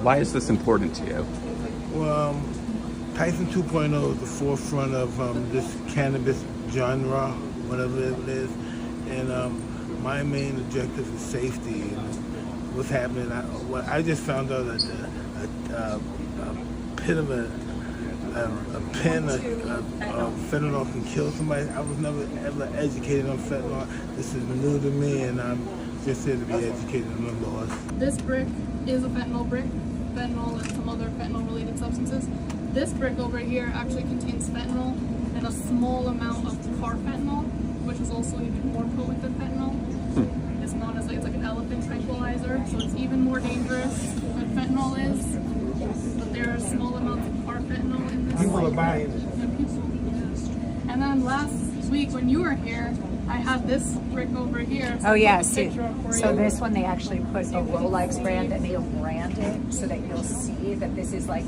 Why is this important to you? Well, Tyson 2.0 is the forefront of this cannabis genre, whatever it is, and my main objective is safety. And what's happening? I just found out that a pin of fentanyl can kill somebody. I was never ever educated on fentanyl. This is new to me, and I'm just here to be educated on the laws. This brick is a fentanyl brick. Fentanyl and some other fentanyl-related substances. This brick over here actually contains fentanyl and a small amount of carfentanil, which is also even more potent than fentanyl. It's known as it's like an elephant tranquilizer, so it's even more dangerous than fentanyl is. But there are small amounts of carfentanil in this. People are buying it. And then last week when you were here, I had this brick over here. So so this one they actually put a Rolex brand and they'll brand it so that you'll see that this is like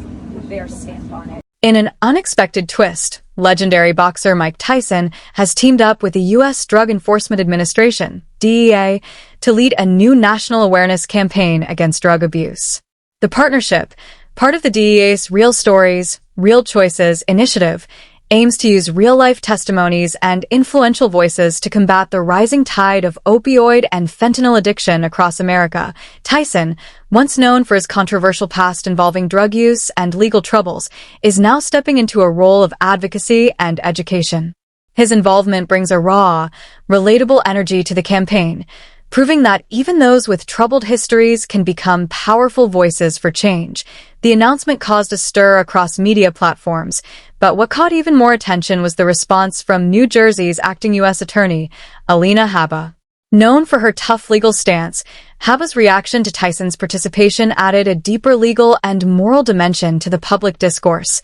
their stamp on it. In an unexpected twist, legendary boxer Mike Tyson has teamed up with the U.S. Drug Enforcement Administration, DEA, to lead a new national awareness campaign against drug abuse. The partnership, part of the DEA's Real Stories, Real Choices initiative, aims to use real-life testimonies and influential voices to combat the rising tide of opioid and fentanyl addiction across America. Tyson, once known for his controversial past involving drug use and legal troubles, is now stepping into a role of advocacy and education. His involvement brings a raw, relatable energy to the campaign, proving that even those with troubled histories can become powerful voices for change. The announcement caused a stir across media platforms, but what caught even more attention was the response from New Jersey's acting U.S. Attorney, Alina Habba. Known for her tough legal stance, Habba's reaction to Tyson's participation added a deeper legal and moral dimension to the public discourse.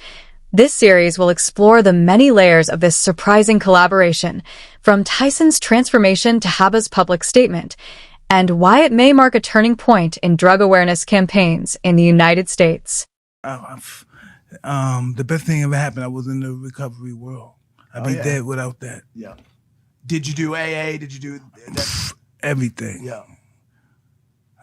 This series will explore the many layers of this surprising collaboration, from Tyson's transformation to Habba's public statement, and why it may mark a turning point in drug awareness campaigns in the United States. The best thing ever happened, I was in the recovery world. I'd be dead without that. Yeah. Did you do AA? Did you do that? Everything. Yeah.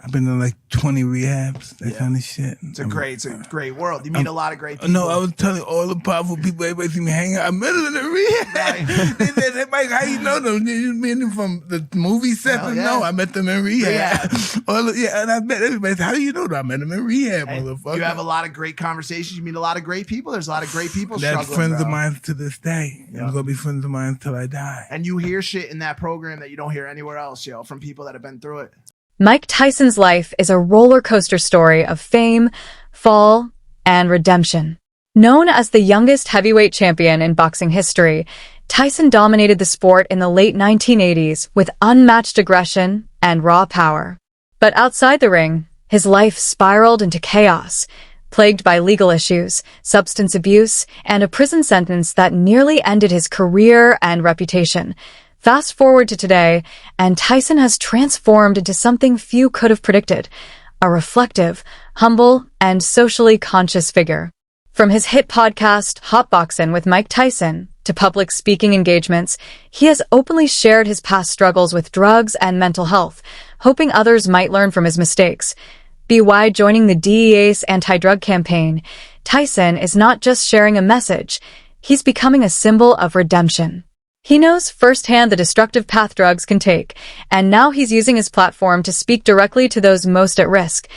I've been in like 20 rehabs, that kind of shit. It's a great world. You meet a lot of great people. No, I was telling all the powerful people, everybody see me hanging out. I met them in the rehab. They said, Mike, how you know them? You mean them from the movie set? No, I met them in rehab. And I met everybody. How do you know them? I met them in rehab, motherfucker. You have a lot of great conversations. You meet a lot of great people. There's a lot of great people That's struggling, friends of mine to this day. I'm going to be friends of mine until I die. And you hear shit in that program that you don't hear anywhere else, from people that have been through it. Mike Tyson's life is a roller coaster story of fame, fall, and redemption. Known as the youngest heavyweight champion in boxing history, Tyson dominated the sport in the late 1980s with unmatched aggression and raw power. But outside the ring, his life spiraled into chaos, plagued by legal issues, substance abuse, and a prison sentence that nearly ended his career and reputation. Fast forward to today, and Tyson has transformed into something few could have predicted, a reflective, humble, and socially conscious figure. From his hit podcast, Hot Boxin' with Mike Tyson, to public speaking engagements, he has openly shared his past struggles with drugs and mental health, hoping others might learn from his mistakes. By joining the DEA's anti-drug campaign, Tyson is not just sharing a message, he's becoming a symbol of redemption. He knows firsthand the destructive path drugs can take, and now he's using his platform to speak directly to those most at risk.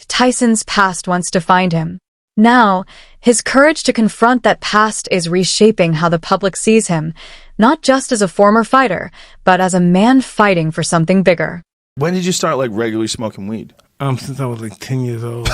Tyson's past once defined him. Now, his courage to confront that past is reshaping how the public sees him, not just as a former fighter, but as a man fighting for something bigger. When did you start regularly smoking weed? Since I was 10 years old.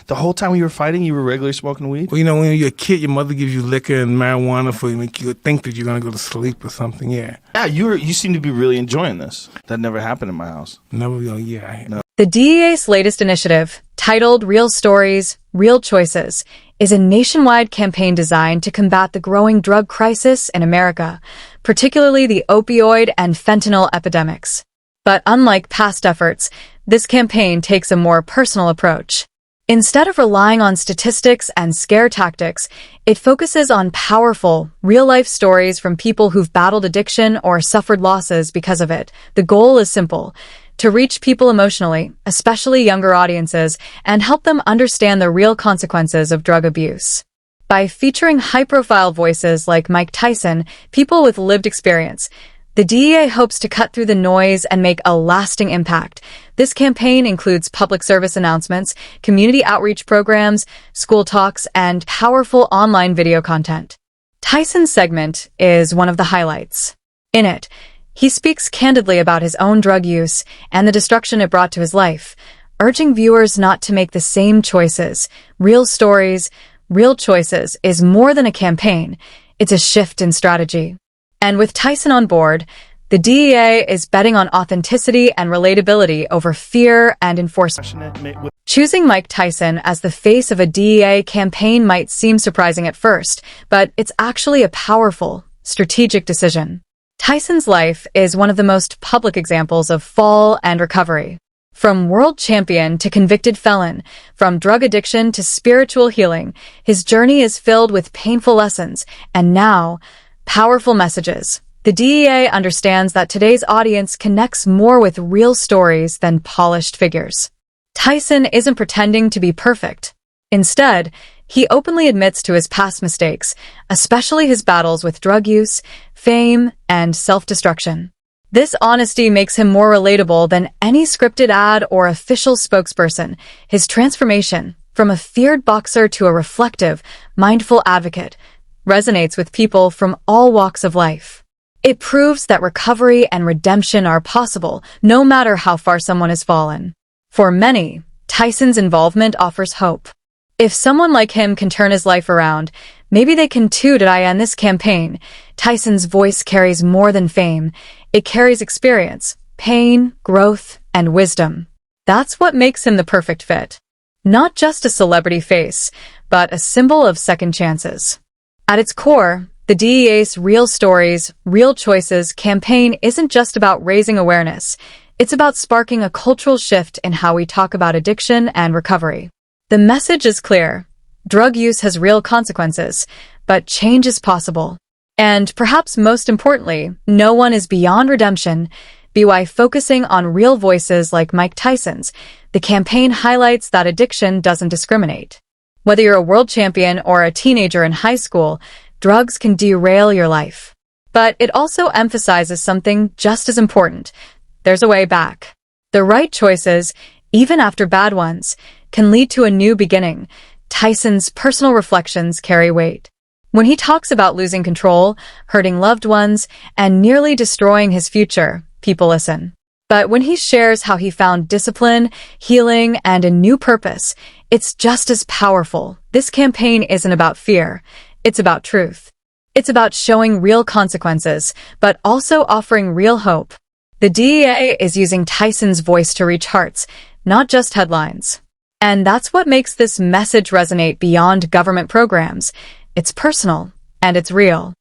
The whole time you were fighting, you were regularly smoking weed? Well, when you're a kid, your mother gives you liquor and marijuana for you, make you think that you're going to go to sleep or something, Yeah, you seem to be really enjoying this. That never happened in my house. No. The DEA's latest initiative, titled Real Stories, Real Choices, is a nationwide campaign designed to combat the growing drug crisis in America, particularly the opioid and fentanyl epidemics. But unlike past efforts, this campaign takes a more personal approach. Instead of relying on statistics and scare tactics, it focuses on powerful, real-life stories from people who've battled addiction or suffered losses because of it. The goal is simple: to reach people emotionally, especially younger audiences, and help them understand the real consequences of drug abuse. By featuring high-profile voices like Mike Tyson, people with lived experience, the DEA hopes to cut through the noise and make a lasting impact. This campaign includes public service announcements, community outreach programs, school talks, and powerful online video content. Tyson's segment is one of the highlights. In it, he speaks candidly about his own drug use and the destruction it brought to his life, urging viewers not to make the same choices. Real stories, real choices is more than a campaign. It's a shift in strategy. And with Tyson on board, the DEA is betting on authenticity and relatability over fear and enforcement. Choosing Mike Tyson as the face of a DEA campaign might seem surprising at first, but it's actually a powerful, strategic decision. Tyson's life is one of the most public examples of fall and recovery. From world champion to convicted felon, from drug addiction to spiritual healing, his journey is filled with painful lessons, and now, powerful messages. The DEA understands that today's audience connects more with real stories than polished figures. Tyson isn't pretending to be perfect. Instead, he openly admits to his past mistakes, especially his battles with drug use, fame, and self-destruction. This honesty makes him more relatable than any scripted ad or official spokesperson. His transformation, from a feared boxer to a reflective, mindful advocate, resonates with people from all walks of life. It proves that recovery and redemption are possible, no matter how far someone has fallen. For many, Tyson's involvement offers hope. If someone like him can turn his life around, maybe they can too. In this campaign, Tyson's voice carries more than fame. It carries experience, pain, growth, and wisdom. That's what makes him the perfect fit. Not just a celebrity face, but a symbol of second chances. At its core, the DEA's Real Stories, Real Choices campaign isn't just about raising awareness. It's about sparking a cultural shift in how we talk about addiction and recovery. The message is clear. Drug use has real consequences, but change is possible. And perhaps most importantly, no one is beyond redemption. By focusing on real voices like Mike Tyson's, the campaign highlights that addiction doesn't discriminate. Whether you're a world champion or a teenager in high school, drugs can derail your life. But it also emphasizes something just as important. There's a way back. The right choices, even after bad ones, can lead to a new beginning. Tyson's personal reflections carry weight. When he talks about losing control, hurting loved ones, and nearly destroying his future, people listen. But when he shares how he found discipline, healing, and a new purpose, it's just as powerful. This campaign isn't about fear. It's about truth. It's about showing real consequences, but also offering real hope. The DEA is using Tyson's voice to reach hearts, not just headlines. And that's what makes this message resonate beyond government programs. It's personal, and it's real.